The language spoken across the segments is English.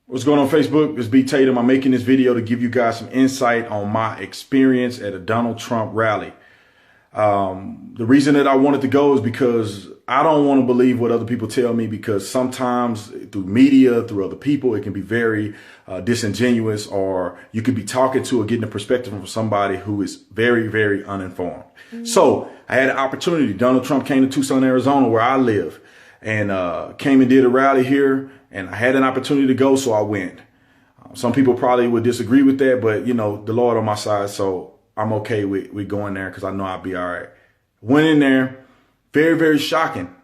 What's going on Facebook? It's B Tatum. I'm making this video to give you guys some insight on my experience at a Donald Trump rally. The reason that I wanted to go is because I don't want to believe what other people tell me, because sometimes through media, through other people, it can be very disingenuous, or you could be talking to or getting a perspective from somebody who is very, very uninformed. So I had an opportunity. Donald Trump came to Tucson, Arizona, where I live, and came and did a rally here, and I had an opportunity to go, so I went. Some people probably would disagree with that, but you know, the Lord on my side, so I'm okay with going there because I know I'll be all right. Went in there, very, very shocking.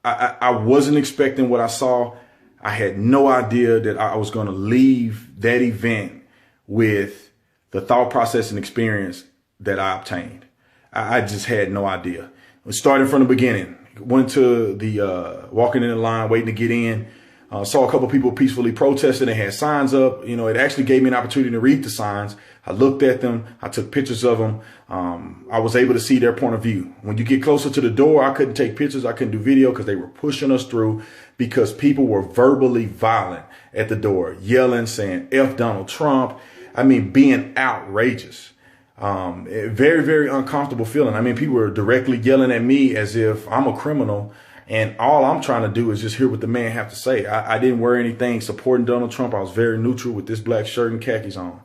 I wasn't expecting what I saw. I had no idea that I was going to leave that event with the thought process and experience that I obtained. I just had no idea. Starting from the beginning, went to the walking in the line, waiting to get in. Saw a couple of people peacefully protesting. They had signs up. You know, it actually gave me an opportunity to read the signs. I looked at them. I took pictures of them. I was able to see their point of view. When you get closer to the door, I couldn't take pictures. I couldn't do video because they were pushing us through, because people were verbally violent at the door, yelling, saying F Donald Trump. I mean, being outrageous. Very, very uncomfortable feeling. I mean, people were directly yelling at me as if I'm a criminal. And all I'm trying to do is just hear what the man have to say. I didn't wear anything supporting Donald Trump. I was very neutral with this black shirt and khakis on.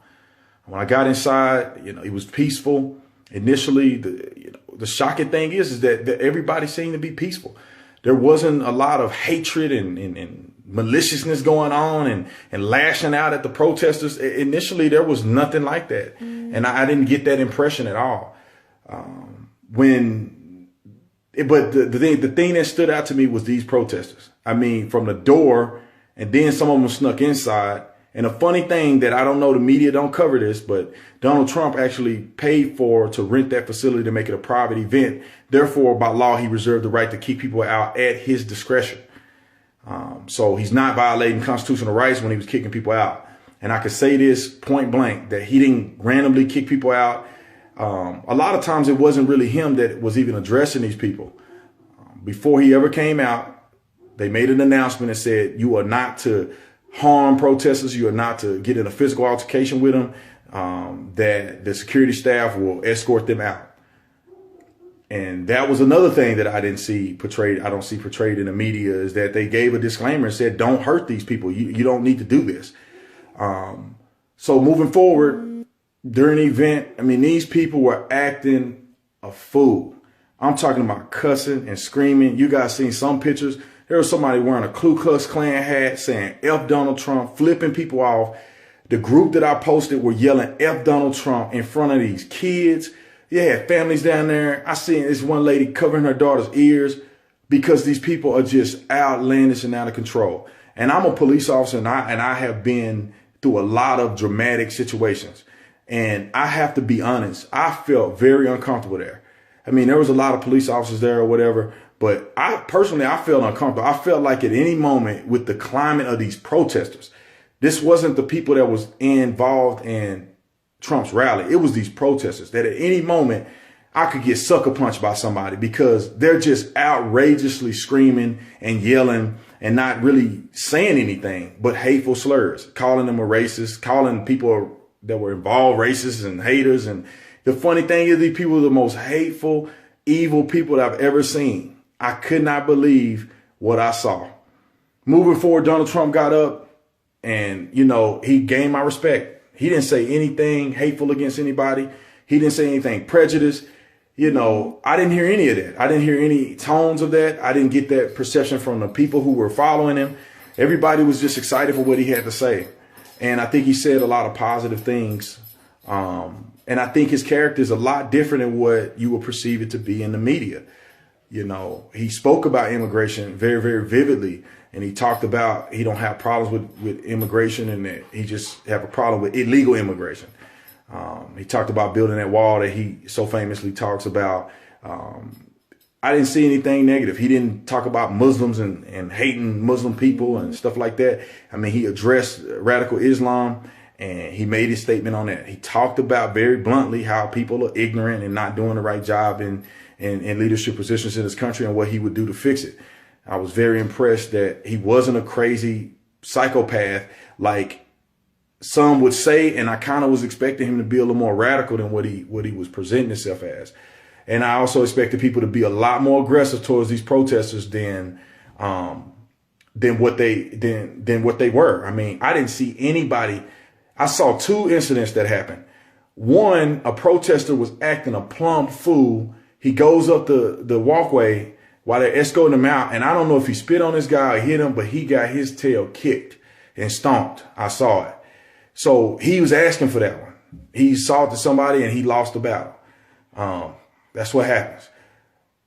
When I got inside, you know, it was peaceful. Initially, the shocking thing is that everybody seemed to be peaceful. There wasn't a lot of hatred and maliciousness going on and lashing out at the protesters. Initially, there was nothing like that. And I didn't get that impression at all. But the thing that stood out to me was these protesters. I mean, from the door, and then some of them snuck inside. And a funny thing that I don't know, the media don't cover this, but Donald Trump actually paid to rent that facility to make it a private event. Therefore, by law, he reserved the right to keep people out at his discretion. So he's not violating constitutional rights when he was kicking people out. And I can say this point blank, that he didn't randomly kick people out. A lot of times it wasn't really him that was even addressing these people. Before he ever came out, they made an announcement and said, you are not to harm protesters. You are not to get in a physical altercation with them, that the security staff will escort them out. And that was another thing that I didn't see portrayed. I don't see portrayed in the media, is that they gave a disclaimer and said, don't hurt these people. You don't need to do this. So moving forward, during the event, I mean, these people were acting a fool. I'm talking about cussing and screaming. You guys seen some pictures. There was somebody wearing a Ku Klux Klan hat saying F Donald Trump, flipping people off. The group that I posted were yelling F Donald Trump in front of these kids. You had families down there. I seen this one lady covering her daughter's ears, because these people are just outlandish and out of control. And I'm a police officer, and I have been through a lot of dramatic situations. And I have to be honest, I felt very uncomfortable there. I mean, there was a lot of police officers there or whatever, but I felt uncomfortable. I felt like at any moment, with the climate of these protesters, this wasn't the people that was involved in Trump's rally. It was these protesters that at any moment I could get sucker punched by somebody, because they're just outrageously screaming and yelling and not really saying anything but hateful slurs, calling them a racist, calling people that were involved racists and haters. And the funny thing is, these people are the most hateful, evil people that I've ever seen. I could not believe what I saw. Moving forward, Donald Trump got up and, you know, he gained my respect. He didn't say anything hateful against anybody. He didn't say anything prejudiced. You know, I didn't hear any of that. I didn't hear any tones of that. I didn't get that perception from the people who were following him. Everybody was just excited for what he had to say. And I think he said a lot of positive things. And I think his character is a lot different than what you will perceive it to be in the media. You know, he spoke about immigration very, very vividly. And he talked about he don't have problems with immigration, and that he just have a problem with illegal immigration. He talked about building that wall that he so famously talks about. I didn't see anything negative. He didn't talk about Muslims and hating Muslim people and stuff like that. I mean, he addressed radical Islam, and he made his statement on that. He talked about very bluntly how people are ignorant and not doing the right job in leadership positions in this country, and what he would do to fix it. I was very impressed that he wasn't a crazy psychopath like some would say, and I kind of was expecting him to be a little more radical than what he was presenting himself as. And I also expected people to be a lot more aggressive towards these protesters than what they were. I mean, I didn't see anybody. I saw two incidents that happened. One, a protester was acting a plumb fool. He goes up the walkway while they're escorting him out. And I don't know if he spit on this guy or hit him, but he got his tail kicked and stomped. I saw it. So he was asking for that one. He assaulted somebody and he lost the battle. That's what happens.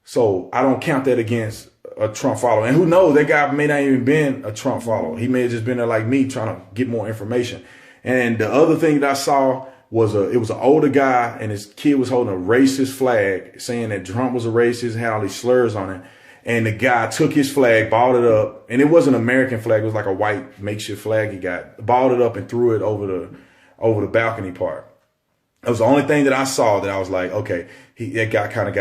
So I don't count that against a Trump follower. And who knows, that guy may not even been a Trump follower. He may have just been there like me trying to get more information. And the other thing that I saw was it was an older guy and his kid was holding a racist flag saying that Trump was a racist and had all these slurs on it. And the guy took his flag, balled it up, and it wasn't an American flag. It was like a white makeshift flag he got, balled it up and threw it over the balcony part. It was the only thing that I saw that I was like, okay, that guy kind of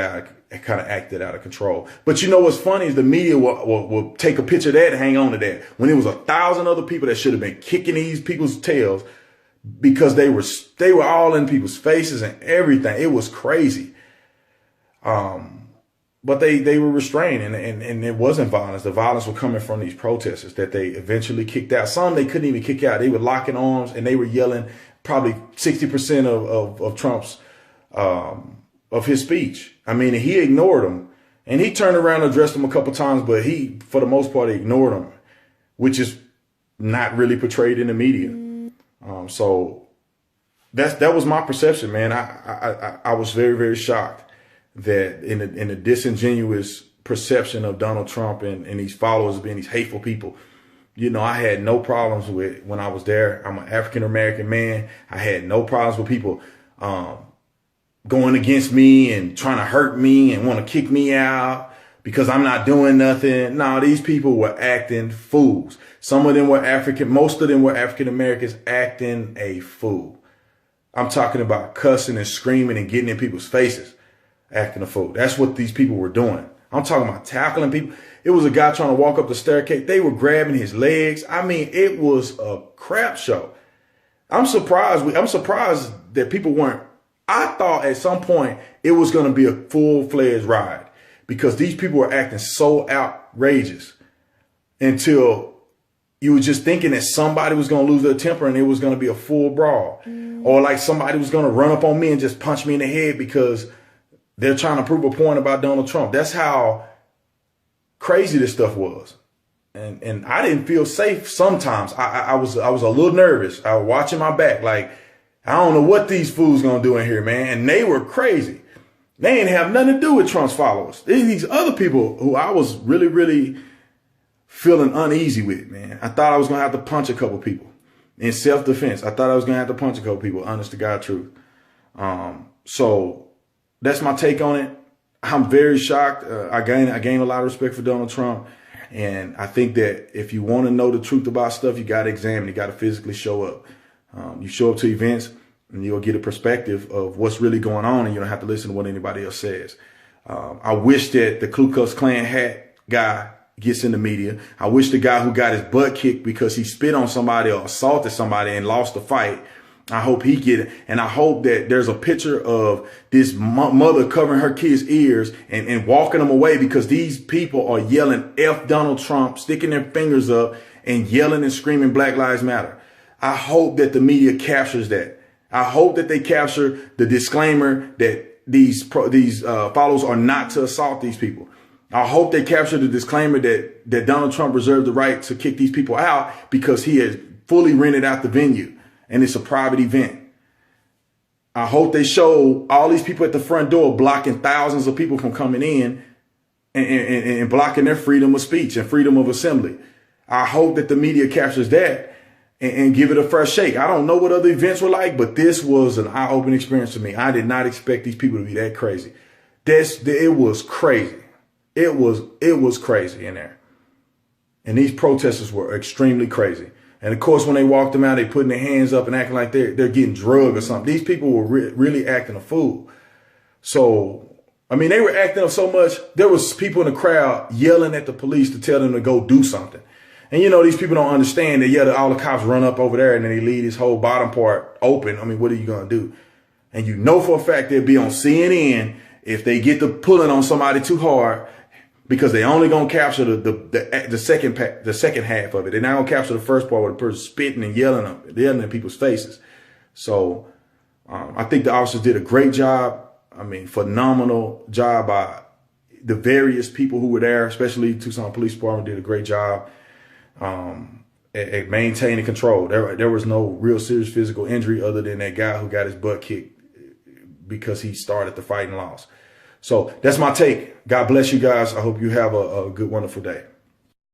acted out of control. But you know what's funny is the media will take a picture of that and hang on to that. When there was 1,000 other people that should have been kicking these people's tails because they were all in people's faces and everything. It was crazy. But they were restrained and it wasn't violence. The violence was coming from these protesters that they eventually kicked out. Some they couldn't even kick out. They were locking arms and they were yelling probably 60% of Trump's, of his speech. I mean, he ignored them and he turned around and addressed them a couple times, but he, for the most part, ignored them, which is not really portrayed in the media. So that was my perception, man. I was very, very shocked that in the disingenuous perception of Donald Trump and these followers being these hateful people. You know, I had no problems with when I was there. I'm an African-American man. I had no problems with people going against me and trying to hurt me and want to kick me out because I'm not doing nothing. No, these people were acting fools. Some of them were most of them were African-Americans acting a fool. I'm talking about cussing and screaming and getting in people's faces, acting a fool. That's what these people were doing. I'm talking about tackling people. It was a guy trying to walk up the staircase. They were grabbing his legs. I mean, it was a crap show. I'm surprised that people weren't. I thought at some point it was going to be a full-fledged riot because these people were acting so outrageous until you were just thinking that somebody was going to lose their temper and it was going to be a full brawl. Or like somebody was going to run up on me and just punch me in the head because they're trying to prove a point about Donald Trump. That's how crazy this stuff was. And I didn't feel safe sometimes. I was a little nervous. I was watching my back like, I don't know what these fools gonna do in here, man. And they were crazy. They didn't have nothing to do with Trump's followers. These other people who I was really, really feeling uneasy with, man. I thought I was gonna have to punch a couple people in self-defense. I thought I was gonna have to punch a couple people, honest to God truth. So that's my take on it. I'm very shocked. I gain a lot of respect for Donald Trump. And I think that if you want to know the truth about stuff, you got to examine. You got to physically show up. You show up to events and you'll get a perspective of what's really going on. And you don't have to listen to what anybody else says. I wish that the Ku Klux Klan hat guy gets in the media. I wish the guy who got his butt kicked because he spit on somebody or assaulted somebody and lost the fight, I hope he get it. And I hope that there's a picture of this mother covering her kid's ears and walking them away because these people are yelling F Donald Trump, sticking their fingers up and yelling and screaming Black Lives Matter. I hope that the media captures that. I hope that they capture the disclaimer that these followers are not to assault these people. I hope they capture the disclaimer that Donald Trump reserved the right to kick these people out because he has fully rented out the venue. And it's a private event. I hope they show all these people at the front door blocking thousands of people from coming in and blocking their freedom of speech and freedom of assembly. I hope that the media captures that and give it a fresh shake. I don't know what other events were like, but this was an eye-opening experience for me. I did not expect these people to be that crazy. It was crazy. It was crazy in there. And these protesters were extremely crazy. And of course, when they walked them out, they putting their hands up and acting like they're getting drugged or something. These people were really acting a fool. So, I mean, they were acting up so much. There was people in the crowd yelling at the police to tell them to go do something. And you know, these people don't understand that, yeah, all the cops run up over there and then they leave this whole bottom part open. I mean, what are you going to do? And you know for a fact they'll be on CNN if they get to pulling on somebody too hard, because they only going to capture the second half of it. They're not going to capture the first part where the person spitting and yelling in people's faces. So I think the officers did a great job. I mean, phenomenal job by the various people who were there, especially Tucson Police Department did a great job at maintaining control. There was no real serious physical injury other than that guy who got his butt kicked because he started the fight and lost. So that's my take. God bless you guys. I hope you have a good, wonderful day.